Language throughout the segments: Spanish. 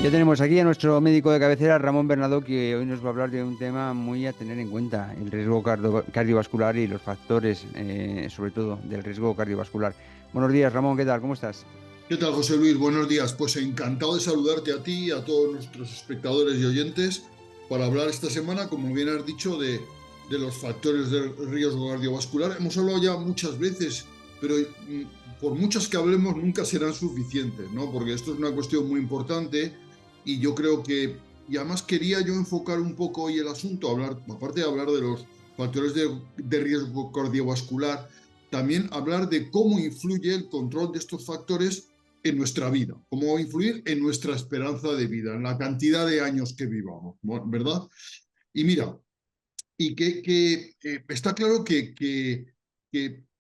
Ya tenemos aquí a nuestro médico de cabecera, Ramón Bernardo, que hoy nos va a hablar de un tema muy a tener en cuenta, el riesgo cardiovascular y los factores, sobre todo, del riesgo cardiovascular. Buenos días, Ramón, ¿qué tal? ¿Cómo estás? ¿Qué tal, José Luis? Buenos días. Pues encantado de saludarte a ti y a todos nuestros espectadores y oyentes para hablar esta semana, como bien has dicho, de los factores de riesgo cardiovascular. Hemos hablado ya muchas veces, pero por muchas que hablemos nunca serán suficientes, ¿no? Porque esto es una cuestión muy importante y yo creo y además quería yo enfocar un poco hoy el asunto, hablar, aparte de hablar de los factores de riesgo cardiovascular, también hablar de cómo influye el control de estos factores en nuestra vida, cómo va a influir en nuestra esperanza de vida, en la cantidad de años que vivamos, ¿verdad? Y mira, está claro que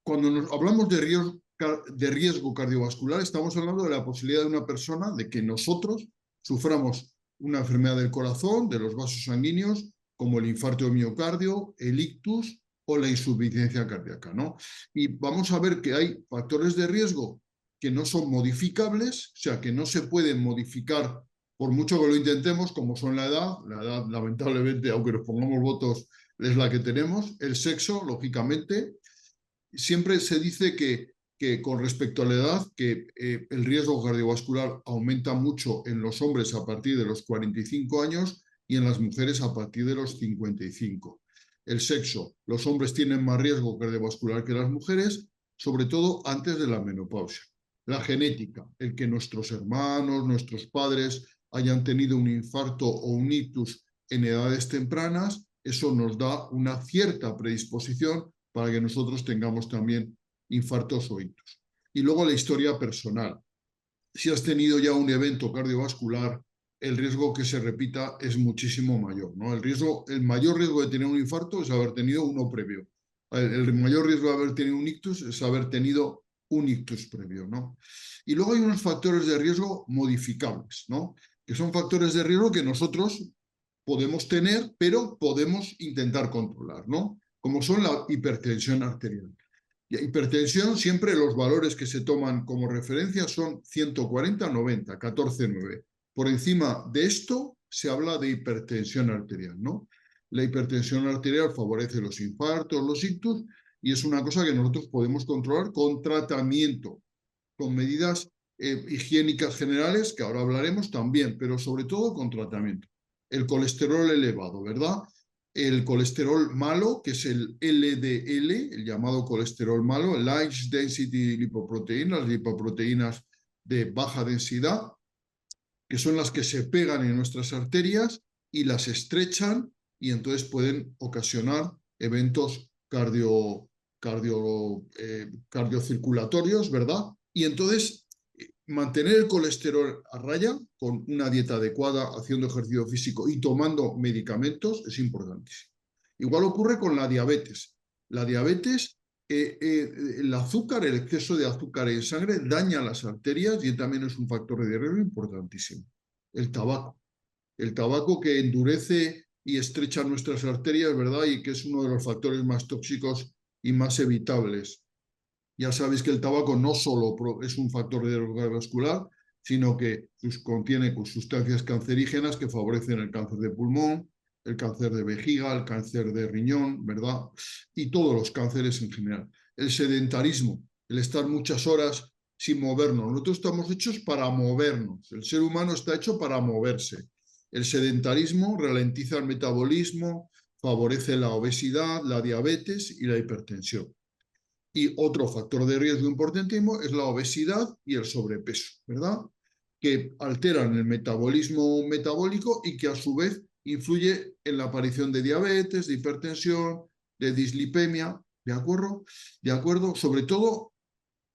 cuando nos hablamos de riesgo cardiovascular, estamos hablando de la posibilidad de una persona de que nosotros suframos una enfermedad del corazón, de los vasos sanguíneos, como el infarto de miocardio, el ictus o la insuficiencia cardíaca, ¿no? Y vamos a ver que hay factores de riesgo que no son modificables, o sea, que no se pueden modificar por mucho que lo intentemos, como son la edad lamentablemente, aunque nos pongamos votos, es la que tenemos, el sexo, lógicamente. Siempre se dice que con respecto a la edad, que el riesgo cardiovascular aumenta mucho en los hombres a partir de los 45 años y en las mujeres a partir de los 55. El sexo, los hombres tienen más riesgo cardiovascular que las mujeres, sobre todo antes de la menopausia. La genética, el que nuestros hermanos, nuestros padres hayan tenido un infarto o un ictus en edades tempranas, eso nos da una cierta predisposición para que nosotros tengamos también infartos o ictus. Y luego la historia personal. Si has tenido ya un evento cardiovascular, el riesgo que se repita es muchísimo mayor, ¿no? El mayor riesgo de tener un infarto es haber tenido uno previo. El mayor riesgo de haber tenido un ictus es haber tenido un ictus previo, ¿no? Y luego hay unos factores de riesgo modificables, ¿no? Que son factores de riesgo que nosotros podemos tener, pero podemos intentar controlar, ¿no? Como son la hipertensión arterial. Y hipertensión, siempre los valores que se toman como referencia son 140-90, 14-9. Por encima de esto se habla de hipertensión arterial, ¿no? La hipertensión arterial favorece los infartos, los ictus, y es una cosa que nosotros podemos controlar con tratamiento, con medidas higiénicas generales, que ahora hablaremos también, pero sobre todo con tratamiento. El colesterol elevado, ¿verdad? El colesterol malo, que es el LDL, el llamado colesterol malo, Large Density Lipoprotein, las lipoproteínas de baja densidad, que son las que se pegan en nuestras arterias y las estrechan y entonces pueden ocasionar eventos cardiocirculatorios, ¿verdad? Y entonces mantener el colesterol a raya con una dieta adecuada, haciendo ejercicio físico y tomando medicamentos es importantísimo. Igual ocurre con la diabetes. La diabetes, el azúcar, el exceso de azúcar en sangre daña las arterias y también es un factor de riesgo importantísimo. El tabaco. El tabaco que endurece y estrecha nuestras arterias, ¿verdad? Y que es uno de los factores más tóxicos y más evitables. Ya sabéis que el tabaco no solo es un factor de riesgo cardiovascular, sino que contiene sustancias cancerígenas que favorecen el cáncer de pulmón, el cáncer de vejiga, el cáncer de riñón, ¿verdad? Y todos los cánceres en general. El sedentarismo, el estar muchas horas sin movernos. Nosotros estamos hechos para movernos. El ser humano está hecho para moverse. El sedentarismo ralentiza el metabolismo, favorece la obesidad, la diabetes y la hipertensión. Y otro factor de riesgo importantísimo es la obesidad y el sobrepeso, ¿verdad? Que alteran el metabolismo metabólico y que a su vez influye en la aparición de diabetes, de hipertensión, de dislipemia, ¿de acuerdo? ¿De acuerdo? Sobre todo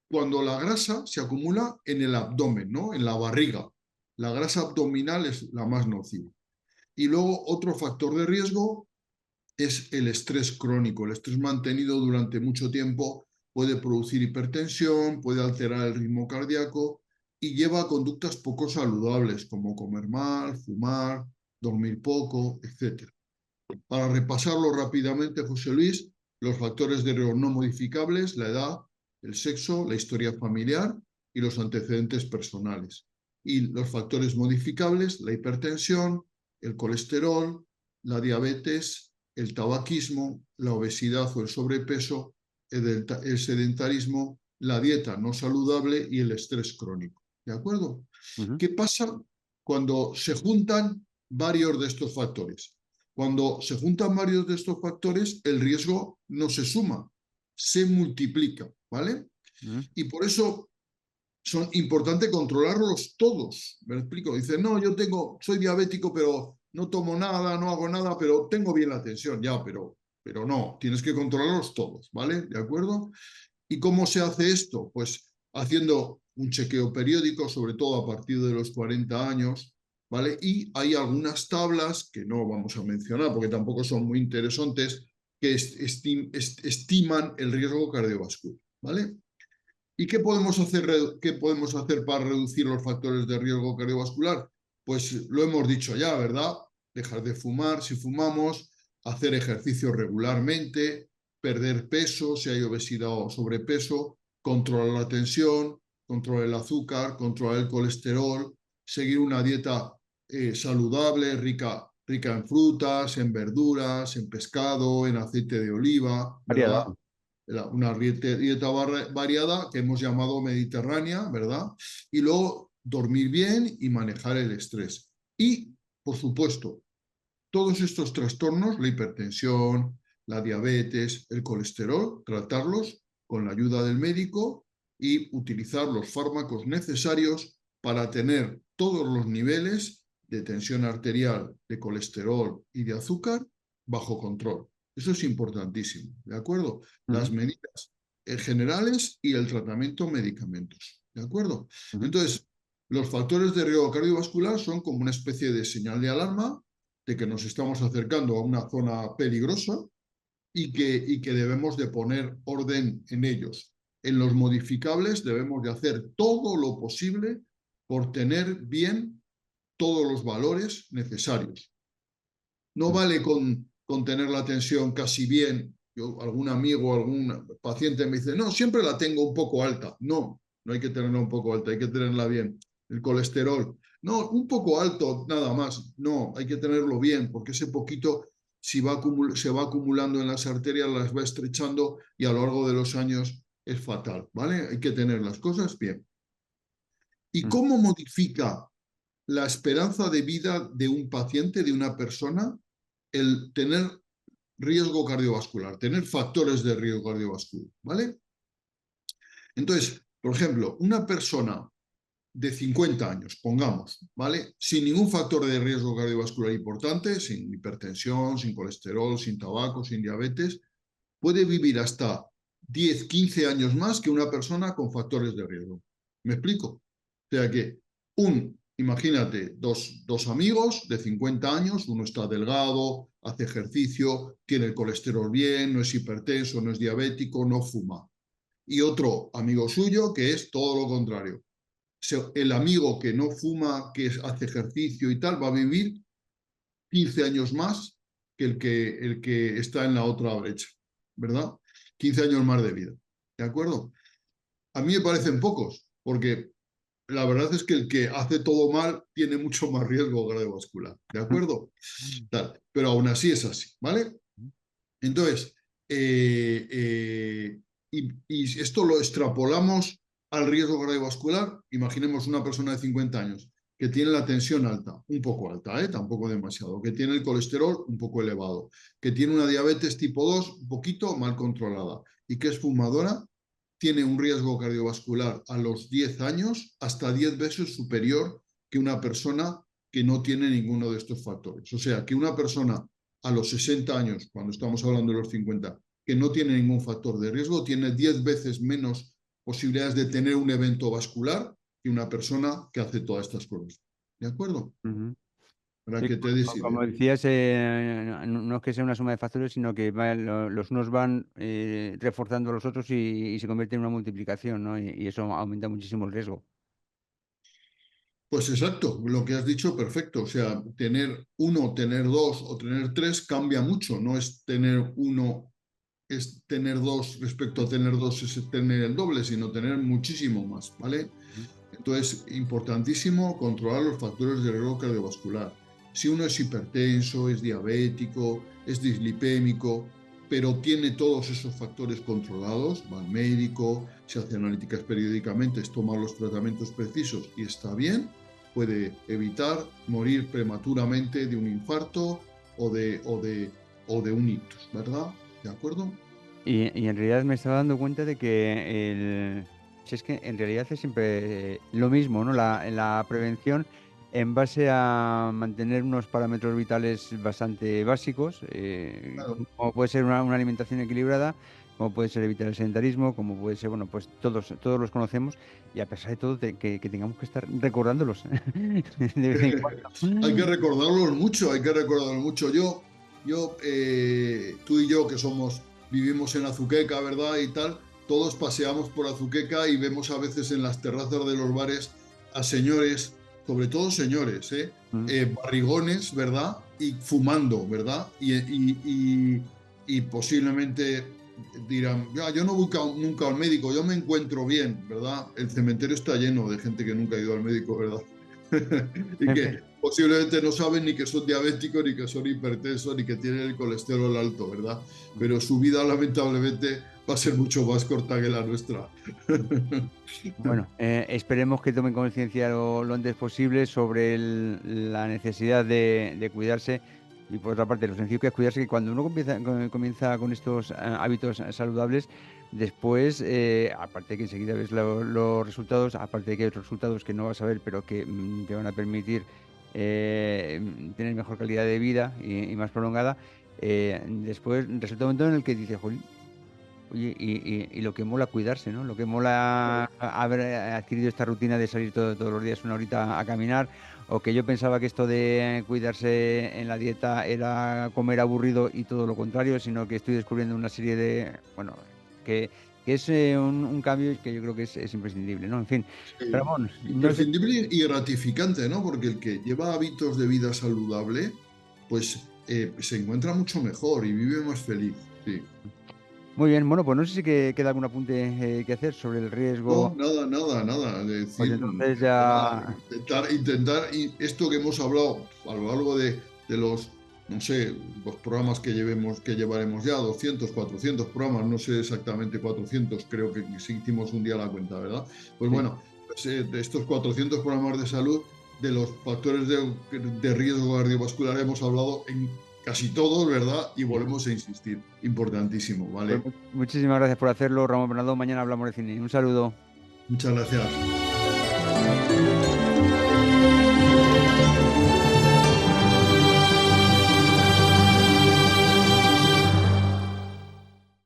cuando la grasa se acumula en el abdomen, ¿no? En la barriga. La grasa abdominal es la más nociva. Y luego otro factor de riesgo es el estrés crónico. El estrés mantenido durante mucho tiempo puede producir hipertensión, puede alterar el ritmo cardíaco y lleva a conductas poco saludables como comer mal, fumar, dormir poco, etc. Para repasarlo rápidamente, José Luis, los factores de riesgo no modificables, la edad, el sexo, la historia familiar y los antecedentes personales. Y los factores modificables, la hipertensión, el colesterol, la diabetes, el tabaquismo, la obesidad o el sobrepeso, el sedentarismo, la dieta no saludable y el estrés crónico. ¿De acuerdo? ¿Qué pasa cuando se juntan varios de estos factores? Cuando se juntan varios de estos factores, el riesgo no se suma, se multiplica, ¿vale? Y por eso son importante controlarlos todos. ¿Me explico? Dice, no, soy diabético, pero no tomo nada, no hago nada, pero tengo bien la tensión. Ya, pero no, tienes que controlarlos todos, ¿vale? ¿De acuerdo? ¿Y cómo se hace esto? Pues haciendo un chequeo periódico, sobre todo a partir de los 40 años, ¿vale? Y hay algunas tablas que no vamos a mencionar porque tampoco son muy interesantes, que estiman el riesgo cardiovascular, ¿vale? ¿Y qué podemos hacer para reducir los factores de riesgo cardiovascular? Pues lo hemos dicho ya, ¿verdad? Dejar de fumar si fumamos, hacer ejercicio regularmente, perder peso si hay obesidad o sobrepeso, controlar la tensión, controlar el azúcar, controlar el colesterol, seguir una dieta saludable, rica en frutas, en verduras, en pescado, en aceite de oliva, ¿verdad? Variada. Una dieta variada que hemos llamado mediterránea, ¿verdad? Y luego dormir bien y manejar el estrés. Y, por supuesto, todos estos trastornos, la hipertensión, la diabetes, el colesterol, tratarlos con la ayuda del médico y utilizar los fármacos necesarios para tener todos los niveles de tensión arterial, de colesterol y de azúcar bajo control. Eso es importantísimo, ¿de acuerdo? Las medidas generales y el tratamiento medicamentos, ¿de acuerdo? Entonces, los factores de riesgo cardiovascular son como una especie de señal de alarma de que nos estamos acercando a una zona peligrosa y que debemos de poner orden en ellos. En los modificables debemos de hacer todo lo posible por tener bien todos los valores necesarios. No vale con tener la tensión casi bien. Algún amigo, algún paciente me dice, no, siempre la tengo un poco alta. No, no hay que tenerla un poco alta, hay que tenerla bien. El colesterol, no, un poco alto nada más. No, hay que tenerlo bien, porque ese poquito si se va acumulando en las arterias, las va estrechando y a lo largo de los años es fatal, ¿vale? Hay que tener las cosas bien. ¿Y cómo modifica la esperanza de vida de un paciente, de una persona, el tener riesgo cardiovascular, tener factores de riesgo cardiovascular, ¿vale? Entonces, por ejemplo, una persona de 50 años, pongamos, ¿vale? Sin ningún factor de riesgo cardiovascular importante, sin hipertensión, sin colesterol, sin tabaco, sin diabetes, puede vivir hasta 10, 15 años más que una persona con factores de riesgo. ¿Me explico? O sea que imagínate, dos amigos de 50 años, uno está delgado, hace ejercicio, tiene el colesterol bien, no es hipertenso, no es diabético, no fuma. Y otro amigo suyo que es todo lo contrario. El amigo que no fuma, que hace ejercicio y tal, va a vivir 15 años más que el que está en la otra brecha, ¿verdad? 15 años más de vida, ¿de acuerdo? A mí me parecen pocos, porque la verdad es que el que hace todo mal tiene mucho más riesgo cardiovascular, ¿de acuerdo? Tal. Pero aún así es así, ¿vale? Entonces, y esto lo extrapolamos al riesgo cardiovascular. Imaginemos una persona de 50 años que tiene la tensión alta, un poco alta, tampoco demasiado, que tiene el colesterol un poco elevado, que tiene una diabetes tipo 2 un poquito mal controlada y que es fumadora, tiene un riesgo cardiovascular a los 10 años hasta 10 veces superior que una persona que no tiene ninguno de estos factores. O sea, que una persona a los 60 años, cuando estamos hablando de los 50, que no tiene ningún factor de riesgo, tiene 10 veces menos posibilidades de tener un evento vascular que una persona que hace todas estas cosas. ¿De acuerdo? Para Sí, que te des idea. como decías, no es que sea una suma de factores, sino que los unos van reforzando a los otros y se convierte en una multiplicación, ¿no? Y eso aumenta muchísimo el riesgo. Pues exacto, lo que has dicho, perfecto. O sea, tener uno, tener dos o tener tres cambia mucho. No es tener uno, es tener dos respecto a tener dos, es tener el doble, sino tener muchísimo más, ¿vale? Entonces, importantísimo controlar los factores de riesgo cardiovascular. Si uno es hipertenso, es diabético, es dislipémico, pero tiene todos esos factores controlados, va al médico, se hace analíticas periódicamente, toma los tratamientos precisos y está bien, puede evitar morir prematuramente de un infarto o de un ictus, ¿verdad? ¿De acuerdo? Y en realidad me estaba dando cuenta de que si es que en realidad es siempre lo mismo, ¿no? La prevención en base a mantener unos parámetros vitales bastante básicos, Claro. como puede ser una alimentación equilibrada, como puede ser evitar el sedentarismo, como puede ser, bueno, pues todos los conocemos y a pesar de todo que tengamos que estar recordándolos de vez en Hay que cuando. recordarlos mucho, hay que recordarlos mucho. Tú y yo, que vivimos en Azuqueca, ¿verdad? Y tal, todos paseamos por Azuqueca y vemos a veces en las terrazas de los bares a señores, sobre todo señores, Mm. barrigones, ¿verdad? Y fumando, ¿verdad? Y posiblemente dirán, ya, yo no voy nunca al médico, yo me encuentro bien, ¿verdad? El cementerio está lleno de gente que nunca ha ido al médico, ¿verdad? Y que posiblemente no saben ni que son diabéticos, ni que son hipertensos, ni que tienen el colesterol alto, ¿verdad? Pero su vida lamentablemente va a ser mucho más corta que la nuestra. Bueno, esperemos que tomen conciencia lo antes posible sobre la necesidad de cuidarse y por otra parte lo sencillo que es cuidarse, que cuando uno comienza con estos hábitos saludables, después, aparte que enseguida ves los resultados, aparte de que hay otros resultados que no vas a ver, pero que te van a permitir tener mejor calidad de vida y más prolongada, después resulta un momento en el que dices, "Jolín, oye, y lo que mola cuidarse, ¿no? Lo que mola haber adquirido esta rutina de salir todos los días una horita a caminar, o que yo pensaba que esto de cuidarse en la dieta era comer aburrido y todo lo contrario, sino que estoy descubriendo una serie de, bueno, que, que es un cambio que yo creo que es imprescindible, ¿no? En fin, Ramón, no sé. Imprescindible y gratificante, ¿no? Porque el que lleva hábitos de vida saludable, pues se encuentra mucho mejor y vive más feliz. Sí. Muy bien, bueno, pues no sé si queda algún apunte que hacer sobre el riesgo, No, nada, nada, nada. Es pues decir, entonces nada, ya. intentar, y esto que hemos hablado a lo largo de los, no sé, los programas que llevaremos ya, 200, 400 programas, no sé exactamente 400, creo que sí hicimos un día la cuenta, ¿verdad? Pues Sí. bueno, pues, de estos 400 programas de salud, de los factores de riesgo cardiovascular hemos hablado en casi todos, ¿verdad? Y Sí. volvemos a insistir, importantísimo, Pues ¿vale? muchísimas gracias por hacerlo, Ramón Bernardo. Mañana hablamos de cine. Un saludo. Muchas gracias.